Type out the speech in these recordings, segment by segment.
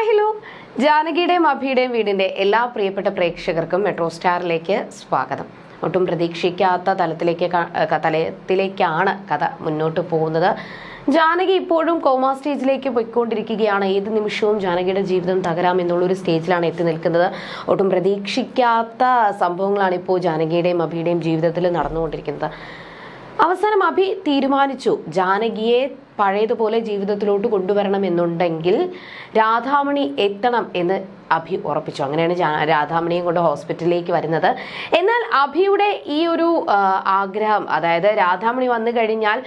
Hi hello, ജാനകിയുടെയും അഭിയുടെയും വീടിന്റെ എല്ലാ പ്രിയപ്പെട്ട പ്രേക്ഷകർക്കും മെട്രോ സ്റ്റാറിലേക്ക് സ്വാഗതം. ഒട്ടും പ്രതീക്ഷിക്കാത്ത തലത്തിലേക്കാണ് കഥ മുന്നോട്ട് പോകുന്നത്. ജാനകി ഇപ്പോഴും കോമ സ്റ്റേജിലേക്ക് പോയിക്കൊണ്ടിരിക്കുകയാണ്. ഏത് നിമിഷവും ജാനകിയുടെ ജീവിതം തകരാം എന്നുള്ളൊരു സ്റ്റേജിലാണ് എത്തി നിൽക്കുന്നത്. ഒട്ടും പ്രതീക്ഷിക്കാത്ത സംഭവങ്ങളാണ് ഇപ്പോൾ ജാനകിയുടെയും അഭിയുടെയും ജീവിതത്തിൽ നടന്നുകൊണ്ടിരിക്കുന്നത്. അവസാനം അഭി തീരുമാനിച്ചു, ജാനകിയെ പഴയതുപോലെ ജീവിതത്തിലോട്ട് കൊണ്ടുവരണമെന്നുണ്ടെങ്കിൽ രാധാമണി എത്തണം എന്ന് അഭി ഉറപ്പിച്ചു. അങ്ങനെയാണ് രാധാമണിയും കൊണ്ട് ഹോസ്പിറ്റലിലേക്ക് വരുന്നത്. എന്നാൽ അഭിയുടെ ഈ ഒരു ആഗ്രഹം, അതായത് രാധാമണി വന്നു കഴിഞ്ഞാൽ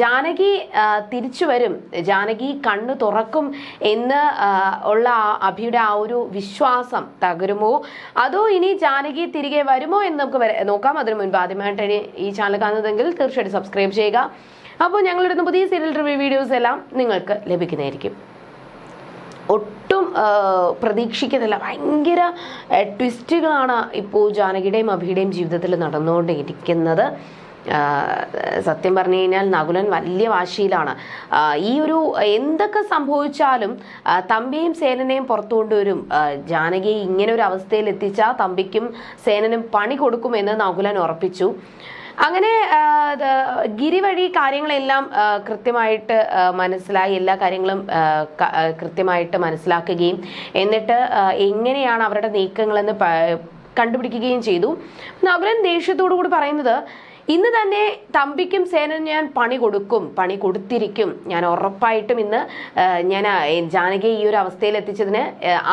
ജാനകി തിരിച്ചു വരും, ജാനകി കണ്ണു തുറക്കും എന്ന് ഉള്ള അഭിയുടെ ആ ഒരു വിശ്വാസം തകരുമോ, അതോ ഇനി ജാനകി തിരികെ വരുമോ എന്ന് നമുക്ക് നോക്കാം. അതിനു മുൻപ് ആദ്യമായിട്ടാണ് ഈ ചാനൽ കാണുന്നതെങ്കിൽ തീർച്ചയായിട്ടും സബ്സ്ക്രൈബ് ചെയ്യുക. അപ്പോൾ ഞങ്ങളിടുന്ന പുതിയ സീരിയൽ റിവ്യൂ വീഡിയോസ് എല്ലാം നിങ്ങൾക്ക് ലഭിക്കുന്നതായിരിക്കും. ഒട്ടും പ്രതീക്ഷിക്കുന്നില്ല, ഭയങ്കര ട്വിസ്റ്റുകളാണ് ഇപ്പോൾ ജാനകിയുടെയും അഭിയുടെയും ജീവിതത്തിൽ നടന്നുകൊണ്ടിരിക്കുന്നത്. സത്യം പറഞ്ഞു കഴിഞ്ഞാൽ നകുലൻ വലിയ വാശിയിലാണ്. ഈ ഒരു എന്തൊക്കെ സംഭവിച്ചാലും തമ്പിയും സേനനെയും പുറത്തു കൊണ്ടുവരും, ജാനകിയെ ഇങ്ങനെ ഒരു അവസ്ഥയിൽ എത്തിച്ചാൽ തമ്പിക്കും സേനനും പണി കൊടുക്കുമെന്ന് നകുലൻ ഉറപ്പിച്ചു. അങ്ങനെ ഗിരി വഴി കാര്യങ്ങളെല്ലാം കൃത്യമായിട്ട് മനസ്സിലായി, എല്ലാ കാര്യങ്ങളും കൃത്യമായിട്ട് മനസ്സിലാക്കുകയും എന്നിട്ട് എങ്ങനെയാണ് അവരുടെ നീക്കങ്ങളെന്ന് കണ്ടുപിടിക്കുകയും ചെയ്തു. നകുലൻ ദേഷ്യത്തോടു കൂടി പറയുന്നത്, ഇന്ന് തന്നെ തമ്പിക്കും സേനനും ഞാൻ പണി കൊടുത്തിരിക്കും. ഞാൻ ഉറപ്പായിട്ടും ഇന്ന് ഞാൻ ജാനകിയെ ഈ ഒരു അവസ്ഥയിൽ എത്തിച്ചതിന്,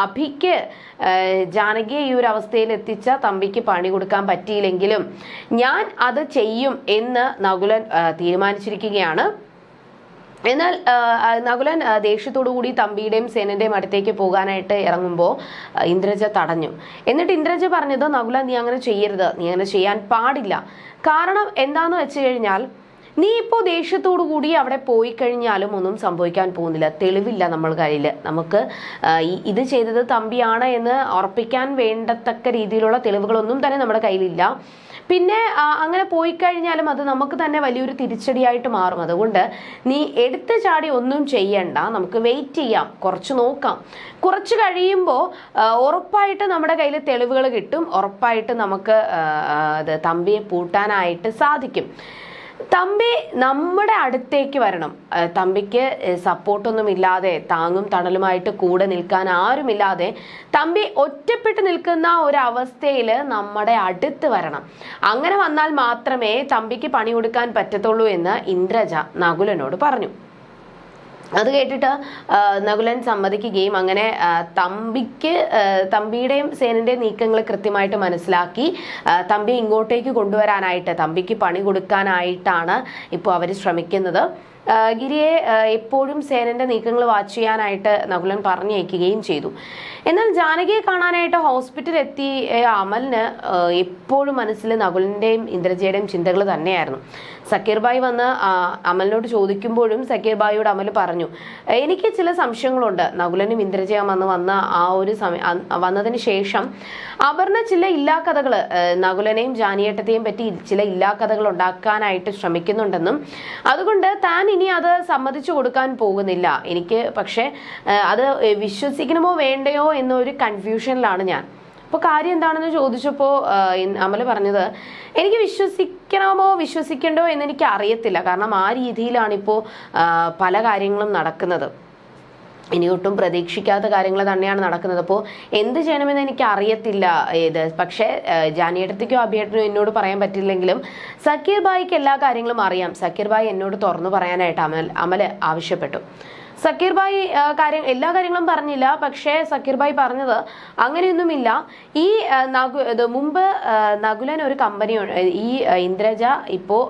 അഭിക്ക് ജാനകിയെ ഈ ഒരു അവസ്ഥയിൽ എത്തിച്ച തമ്പിക്ക് പണി കൊടുക്കാൻ പറ്റിയില്ലെങ്കിലും ഞാൻ അത് ചെയ്യും എന്ന് നകുലൻ തീരുമാനിച്ചിരിക്കുകയാണ്. എന്നാൽ നകുലൻ ദേഷ്യത്തോടു കൂടി തമ്പിയുടെയും സേനന്റെയും അടുത്തേക്ക് പോകാനായിട്ട് ഇറങ്ങുമ്പോൾ ഇന്ദ്രജ തടഞ്ഞു. എന്നിട്ട് ഇന്ദ്രജ പറഞ്ഞത്, നകുലൻ നീ അങ്ങനെ ചെയ്യരുത്, നീ അങ്ങനെ ചെയ്യാൻ പാടില്ല. കാരണം എന്താന്ന് വെച്ച് കഴിഞ്ഞാൽ, നീ ഇപ്പോൾ ദേഷ്യത്തോടു കൂടി അവിടെ പോയി കഴിഞ്ഞാലും ഒന്നും സംഭവിക്കാൻ പോകുന്നില്ല, തെളിവില്ല നമ്മൾ കയ്യിൽ. നമുക്ക് ഇത് ചെയ്തത് തമ്പിയാണ് എന്ന് ഉറപ്പിക്കാൻ വേണ്ടത്തക്ക രീതിയിലുള്ള തെളിവുകളൊന്നും തന്നെ നമ്മുടെ കയ്യിലില്ല. പിന്നെ അങ്ങനെ പോയി കഴിഞ്ഞാലും അത് നമുക്ക് തന്നെ വലിയൊരു തിരിച്ചടിയായിട്ട് മാറും. അതുകൊണ്ട് നീ എടുത്തു ചാടി ഒന്നും ചെയ്യണ്ട, നമുക്ക് വെയിറ്റ് ചെയ്യാം, കുറച്ച് നോക്കാം. കുറച്ച് കഴിയുമ്പോൾ ഉറപ്പായിട്ട് നമ്മുടെ കയ്യിൽ തെളിവുകൾ കിട്ടും, ഉറപ്പായിട്ട് നമുക്ക് തമ്പിയെ പൂട്ടാനായിട്ട് സാധിക്കും. തമ്പി നമ്മുടെ അടുത്തേക്ക് വരണം. തമ്പിക്ക് സപ്പോർട്ടൊന്നും ഇല്ലാതെ, താങ്ങും തണലുമായിട്ട് കൂടെ നിൽക്കാൻ ആരുമില്ലാതെ തമ്പി ഒറ്റപ്പെട്ട് നിൽക്കുന്ന ഒരവസ്ഥയിൽ നമ്മുടെ അടുത്ത് വരണം. അങ്ങനെ വന്നാൽ മാത്രമേ തമ്പിക്ക് പണി കൊടുക്കാൻ പറ്റത്തുള്ളൂ എന്ന് ഇന്ദ്രജ നകുലനോട് പറഞ്ഞു. അത് കേട്ടിട്ട് നകുലൻ സമ്മതിക്കുകയും അങ്ങനെ തമ്പിയുടെയും സേനന്റെയും നീക്കങ്ങൾ കൃത്യമായിട്ട് മനസ്സിലാക്കി തമ്പിയെ ഇങ്ങോട്ടേക്ക് കൊണ്ടുവരാനായിട്ട്, തമ്പിക്ക് പണി കൊടുക്കാനായിട്ടാണ് ഇപ്പോൾ അവർ ശ്രമിക്കുന്നത്. ഗിരിയെ എപ്പോഴും സേനന്റെ നീക്കങ്ങൾ വാച്ച് ചെയ്യാനായിട്ട് നകുലൻ പറഞ്ഞയക്കുകയും ചെയ്തു. എന്നാൽ ജാനകിയെ കാണാനായിട്ട് ഹോസ്പിറ്റലിൽ എത്തി അമലിന് എപ്പോഴും മനസ്സിൽ നകുലന്റെയും ഇന്ദ്രജയുടെയും ചിന്തകൾ തന്നെയായിരുന്നു. സക്കീർ ബായി വന്ന് അമലിനോട് ചോദിക്കുമ്പോഴും സക്കീർ ബായിയോട് അമൽ പറഞ്ഞു, എനിക്ക് ചില സംശയങ്ങളുണ്ട്. നകുലനും ഇന്ദ്രജയും വന്ന ആ ഒരു വന്നതിന് ശേഷം അപർണ ചില ഇല്ലാക്കഥകൾ, നകുലനെയും ജാനിയേട്ടത്തെയും പറ്റി ചില ഇല്ലാക്കഥകൾ ഉണ്ടാക്കാനായിട്ട് ശ്രമിക്കുന്നുണ്ടെന്നും അതുകൊണ്ട് താൻ ഇനി അത് സമ്മതിച്ചു കൊടുക്കാൻ പോകുന്നില്ല. എനിക്ക് പക്ഷെ അത് വിശ്വസിക്കണമോ വേണ്ടയോ എന്നൊരു കൺഫ്യൂഷനിലാണ് ഞാൻ. അപ്പോൾ കാര്യം എന്താണെന്ന് ചോദിച്ചപ്പോൾ അമൽ പറഞ്ഞത്, എനിക്ക് വിശ്വസിക്കണ്ടോ എന്നെനിക്ക് അറിയത്തില്ല. കാരണം ആ രീതിയിലാണിപ്പോൾ പല കാര്യങ്ങളും നടക്കുന്നത്. ഇനി ഒട്ടും പ്രതീക്ഷിക്കാത്ത കാര്യങ്ങൾ തന്നെയാണ് നടക്കുന്നത്. അപ്പോൾ എന്ത് ചെയ്യണമെന്ന് എനിക്ക് അറിയത്തില്ല. പക്ഷേ ജാനിയേട്ടത്തിക്കോ അഭിയേട്ടനോ എന്നോട് പറയാൻ പറ്റില്ലെങ്കിലും സക്കീർ ബായിക്ക് എല്ലാ കാര്യങ്ങളും അറിയാം. സക്കീർ ബായി എന്നോട് തുറന്നു പറയാനായിട്ട് അമൽ ആവശ്യപ്പെട്ടു. സക്കീർ ബായി എല്ലാ കാര്യങ്ങളും പറഞ്ഞില്ല. പക്ഷേ സക്കീർ ബായി പറഞ്ഞത്, അങ്ങനെയൊന്നുമില്ല, ഈ മുമ്പ് നകുലൻ ഒരു കമ്പനി, ഈ ഇന്ദ്രജ ഇപ്പോൾ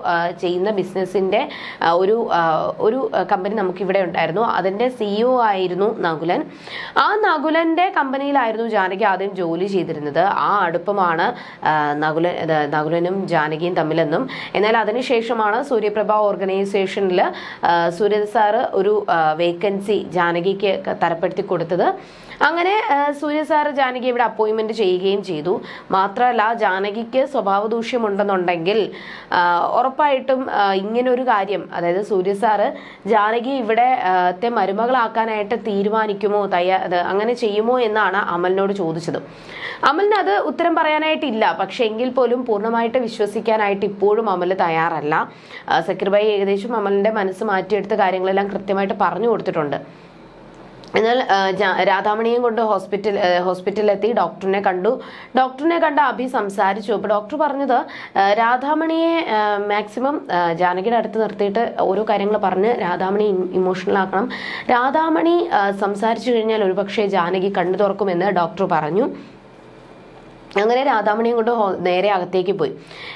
ചെയ്യുന്ന ബിസിനസ്സിന്റെ ഒരു കമ്പനി നമുക്കിവിടെ ഉണ്ടായിരുന്നു. അതിന്റെ CEO ആയിരുന്നു നകുലൻ. ആ നകുലന്റെ കമ്പനിയിലായിരുന്നു ജാനകി ആദ്യം ജോലി ചെയ്തിരുന്നത്. ആ അടുപ്പമാണ് നകുലനും ജാനകിയും തമ്മിലെന്നും, എന്നാൽ അതിനുശേഷമാണ് സൂര്യപ്രഭ ഓർഗനൈസേഷനിൽ സൂര്യ സാറ് ഒരു വേക്കൻസി ജാനകിക്ക് തരപ്പെടുത്തി കൊടുത്തത്. അങ്ങനെ സൂര്യ സാർ ജാനകി ഇവിടെ അപ്പോയിൻമെന്റ് ചെയ്യുകയും ചെയ്തു. മാത്രമല്ല ജാനകിക്ക് സ്വഭാവ ദൂഷ്യമുണ്ടെന്നുണ്ടെങ്കിൽ ഉറപ്പായിട്ടും ഇങ്ങനൊരു കാര്യം, അതായത് സൂര്യ സാറ് ജാനകി ഇവിടെ മരുമകളാക്കാനായിട്ട് തീരുമാനിക്കുമോ, അങ്ങനെ ചെയ്യുമോ എന്നാണ് അമലിനോട് ചോദിച്ചത്. അമലിന് അത് ഉത്തരം പറയാനായിട്ടില്ല. പക്ഷെ എങ്കിൽ പോലും പൂർണ്ണമായിട്ട് വിശ്വസിക്കാനായിട്ട് ഇപ്പോഴും അമൽ തയ്യാറല്ല. സക്കീർ ഭായി ഏകദേശം അമലിന്റെ മനസ്സ് മാറ്റിയെടുത്ത കാര്യങ്ങളെല്ലാം കൃത്യമായിട്ട് പറഞ്ഞു കൊടുത്തിട്ടുണ്ട്. എന്നാൽ രാധാമണിയും കൊണ്ട് ഹോസ്പിറ്റലിലെത്തി ഡോക്ടറിനെ കണ്ട അഭി സംസാരിച്ചു. അപ്പോൾ ഡോക്ടർ പറഞ്ഞത് രാധാമണിയെ മാക്സിമം ജാനകിയുടെ അടുത്ത് നിർത്തിയിട്ട് ഓരോ കാര്യങ്ങൾ പറഞ്ഞ് രാധാമണി ഇമോഷണൽ ആക്കണം. രാധാമണി സംസാരിച്ചു കഴിഞ്ഞാൽ ഒരുപക്ഷെ ജാനകി കണ്ണു തുറക്കുമെന്ന് ഡോക്ടർ പറഞ്ഞു. അങ്ങനെ രാധാമണിയും കൊണ്ട് നേരെ അകത്തേക്ക് പോയി.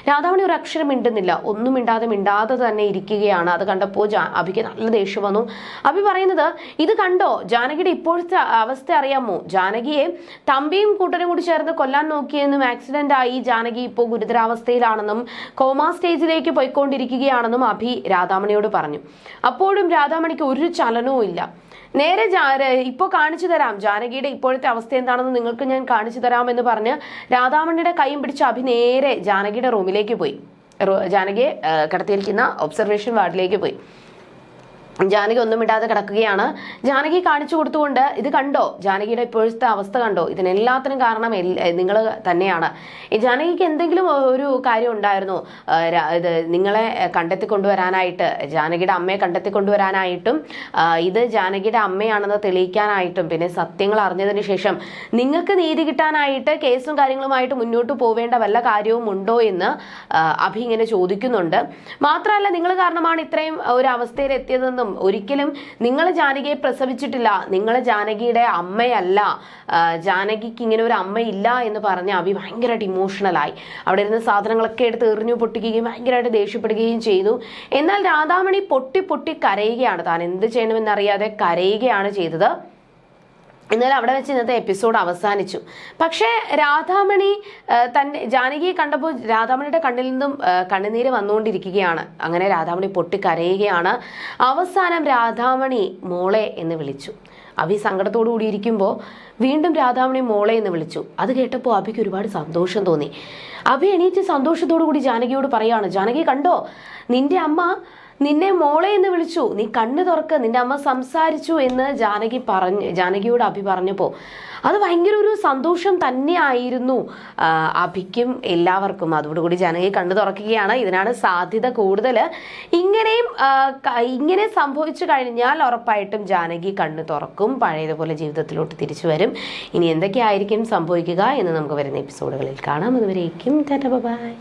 രാധാമണി ഒരു അക്ഷരം മിണ്ടുന്നില്ല, ഒന്നും മിണ്ടാതെ തന്നെ ഇരിക്കുകയാണ്. അത് കണ്ടപ്പോൾ അഭിക്ക് നല്ല ദേഷ്യം വന്നു. അഭി പറയുന്നത്, ഇത് കണ്ടോ, ജാനകിയുടെ ഇപ്പോഴത്തെ അവസ്ഥ അറിയാമോ? ജാനകിയെ തമ്പിയും കൂട്ടരും കൂടി ചേർന്ന് കൊല്ലാൻ നോക്കിയെന്നും ആക്സിഡന്റ് ആയി ജാനകി ഇപ്പോൾ ഗുരുതരാവസ്ഥയിലാണെന്നും കോമാ സ്റ്റേജിലേക്ക് പോയിക്കൊണ്ടിരിക്കുകയാണെന്നും അഭി രാധാമണിയോട് പറഞ്ഞു. അപ്പോഴും രാധാമണിക്ക് ഒരു ചലനവും ഇല്ല. നേരെ ഇപ്പൊ കാണിച്ചു തരാം, ജാനകിയുടെ ഇപ്പോഴത്തെ അവസ്ഥ എന്താണെന്ന് നിങ്ങൾക്ക് ഞാൻ കാണിച്ചു തരാം എന്ന് പറഞ്ഞ് രാധാമണിയുടെ കൈയും പിടിച്ച് അഭി നേരെ ജാനകിയുടെ റൂമിലേക്ക് പോയി. ജാനകിയെ കിടത്തിയിരിക്കുന്ന ഒബ്സർവേഷൻ വാർഡിലേക്ക് പോയി. ജാനകി ഒന്നും ഇടാതെ കിടക്കുകയാണ്. ജാനകി കാണിച്ചു കൊടുത്തുകൊണ്ട്, ഇത് കണ്ടോ, ജാനകിയുടെ ഇപ്പോഴത്തെ അവസ്ഥ കണ്ടോ, ഇതിനെല്ലാത്തിനും കാരണം നിങ്ങൾ തന്നെയാണ്. ജാനകിക്ക് എന്തെങ്കിലും ഒരു കാര്യം ഉണ്ടായിരുന്നു, ഇത് നിങ്ങളെ കണ്ടെത്തിക്കൊണ്ടുവരാനായിട്ട്, ജാനകിയുടെ അമ്മയെ കണ്ടെത്തിക്കൊണ്ടുവരാനായിട്ടും ഇത് ജാനകിയുടെ അമ്മയാണെന്ന് തെളിയിക്കാനായിട്ടും പിന്നെ സത്യങ്ങൾ അറിഞ്ഞതിന് ശേഷം നിങ്ങൾക്ക് നീതി കിട്ടാനായിട്ട് കേസും കാര്യങ്ങളുമായിട്ട് മുന്നോട്ട് പോവേണ്ട വല്ല കാര്യവും ഉണ്ടോ എന്ന് അഭി ഇങ്ങനെ ചോദിക്കുന്നുണ്ട്. മാത്രമല്ല നിങ്ങൾ കാരണമാണ് ഇത്രയും ഒരു അവസ്ഥയിൽ എത്തിയതെന്നും ഒരിക്കലും നിങ്ങൾ ജാനകിയെ പ്രസവിച്ചിട്ടില്ല, നിങ്ങൾ ജാനകിയുടെ അമ്മയല്ല, ജാനകിക്ക് ഇങ്ങനെ ഒരു അമ്മയില്ല എന്ന് പറഞ്ഞ് അഭി ഭയങ്കരമായിട്ട് ഇമോഷണലായി. അവിടെ ഇരുന്ന സാധനങ്ങളൊക്കെ എടുത്ത് എറിഞ്ഞു പൊട്ടിക്കുകയും ഭയങ്കരമായിട്ട് ദേഷ്യപ്പെടുകയും ചെയ്തു. എന്നാൽ രാധാമണി പൊട്ടി കരയുകയാണ്. താൻ എന്ത് ചെയ്യണമെന്നറിയാതെ കരയുകയാണ് ചെയ്തത്. എന്നാൽ അവിടെ വെച്ച് ഇന്നത്തെ എപ്പിസോഡ് അവസാനിച്ചു. പക്ഷേ രാധാമണി ജാനകിയെ കണ്ടപ്പോൾ രാധാമണിയുടെ കണ്ണിൽ നിന്നും കണ്ണുനീര് വന്നുകൊണ്ടിരിക്കുകയാണ്. അങ്ങനെ രാധാമണി പൊട്ടിക്കരയുകയാണ്. അവസാനം രാധാമണി മോളെ എന്ന് വിളിച്ചു. അഭി സങ്കടത്തോടു കൂടി ഇരിക്കുമ്പോൾ വീണ്ടും രാധാമണി മോളെ എന്ന് വിളിച്ചു. അത് കേട്ടപ്പോൾ അഭിക്ക് ഒരുപാട് സന്തോഷം തോന്നി. അഭി എണീറ്റ് സന്തോഷത്തോടു കൂടി ജാനകിയോട് പറയാണ്, ജാനകി കണ്ടോ, നിന്റെ അമ്മ നിന്നെ മോളെ എന്ന് വിളിച്ചു, നീ കണ്ണു തുറക്ക്, നിന്റെ അമ്മ സംസാരിച്ചു എന്ന് ജാനകിയോട് അഭി പറഞ്ഞപ്പോൾ അത് ഭയങ്കര ഒരു സന്തോഷം തന്നെയായിരുന്നു അഭിക്കും എല്ലാവർക്കും. അതോടുകൂടി ജാനകി കണ്ണു തുറക്കുകയാണ്. ഇതിനാണ് സാധ്യത കൂടുതൽ. ഇങ്ങനെ സംഭവിച്ചു കഴിഞ്ഞാൽ ഉറപ്പായിട്ടും ജാനകി കണ്ണു തുറക്കും, പഴയതുപോലെ ജീവിതത്തിലോട്ട് തിരിച്ചു വരും. ഇനി എന്തൊക്കെയായിരിക്കും സംഭവിക്കുക എന്ന് നമുക്ക് വരുന്ന എപ്പിസോഡുകളിൽ കാണാം. അതുവരേക്കും ടാറ്റാ ബൈ.